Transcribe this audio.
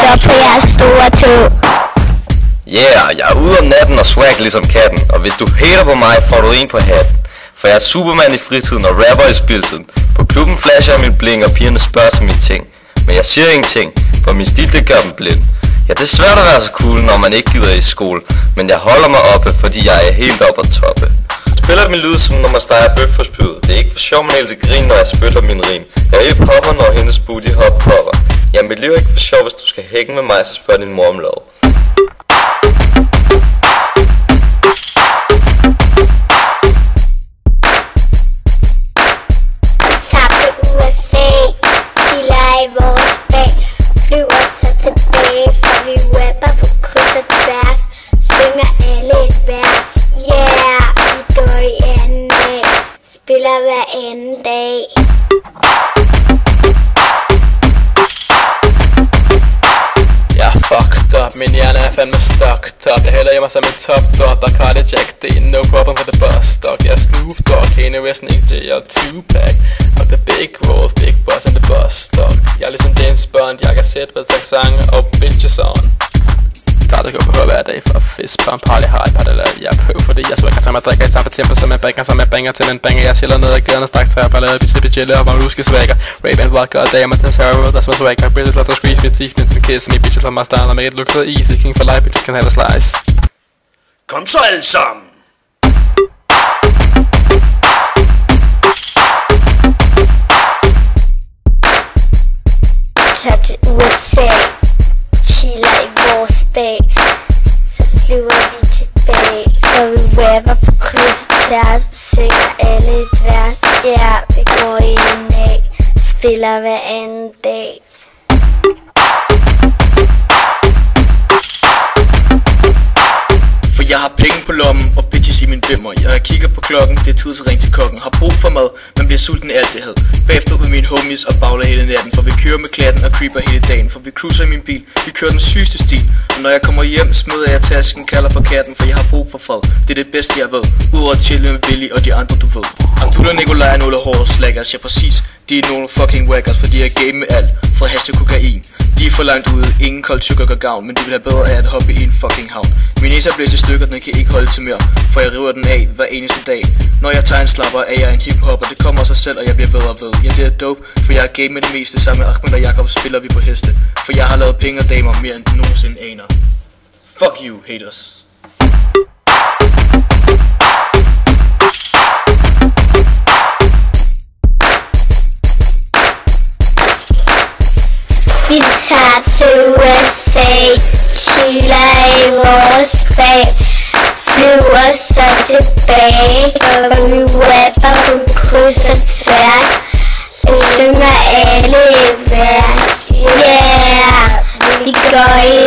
kigger på jeres store tog. Yeah, jeg er ude om natten og swag ligesom katten. Og hvis du hater på mig, får du en på hatten. For jeg er Superman i fritiden og rapper i spiltiden. På klubben flasher jeg min bling, og pigerne spørger til mine ting. Men jeg siger ingenting, for min stil det gør dem blind. Ja, det er svært at være så cool, når man ikke gider i skole. Men jeg holder mig oppe, fordi jeg er helt oppe at toppe. Spiller min lyd som når man steger bøf for spydet. Det er ikke for sjov, men helt til grin, når jeg spytter min rim. Jeg er helt popper, når hendes booty hopper. Ja, mit liv er ikke for sjov, hvis du skal hænge med mig, så spørg din mor om lov. Spiller hver anden dag. Jeg er fucked up, min hjerne er fandme stucked up. Jeg hælder i mig som en top drop, Bacardi Jack D, no problem for the bus stock. Jeg er Snoop Dogg, Kanye West, Nick J og Tupac. Og the big wolf, big boss and the bus stock. Jeg er ligesom James Bond, jeg kan sætte med sange og bitches on. Starter går på hver dag for fist pump, party hard, padler. Jeg er på, fordi jeg svækker sammen, drikker i samme tempo som en banger, som en banger til en banger. Jeg chiller ned og glæder straks træer, bare lavet bitch chille og hvor du skal svækker. Rape and vodka og damer, den terror, der som er svækker. Brillet, lad dig squeeze mit teeth, mens en kiss, me bitches som mig starter med et look så easy. King for life, bitch can have a slice. Kom så alle sammen! Tag til USA, chiller i vores dag, så flyver vi tilbage. Og vi rapper på kryds og tværs, synger alle et vers. Ja, vi går i en dag, spiller hver anden dag. For jeg har penge på lommen og bitches i min bimmer. Jeg kigger på klokken, det er tid til ring til kokken. Har brug for mad, men bliver sulten af alt det had. Bagefter med mine homies og bagler hele natten. For vi kører med klatten og creeper hele dagen. For vi cruiser i min bil, vi kører den sygeste stil. Og når jeg kommer hjem, smider jeg tasken, kalder på katten. For jeg har brug for fred, det er det bedste jeg ved. Udover at chille med Billy og de andre du ved. Abdul og Nikolaj er nogle hårde slaggers. Ja præcis, de er nogle fucking wackers. For de er game med alt, fra hash til kokain. De er for langt ude, ingen kold sukker gør gavn. Men de vil have bedre af at hoppe i en fucking havn. Min næse er blæst i stykker, den kan ikke holde til mere. For jeg river den af hver eneste dag. Når jeg tager en slapper, er jeg en hiphopper. Det kommer af sig selv, og jeg bliver bedre ved. Ja, det er dope, for jeg er game med det meste. Sammen med Ahmed og Jakob spiller vi på heste. For jeg har lavet penge og damer mere end du nogensinde aner. Fuck you, haters. Vi tager til USA, chiller i vores dag, flyver så tilbage, og vi rapper på kryds og tværs, og synger alle et vers. Yeah, vi går i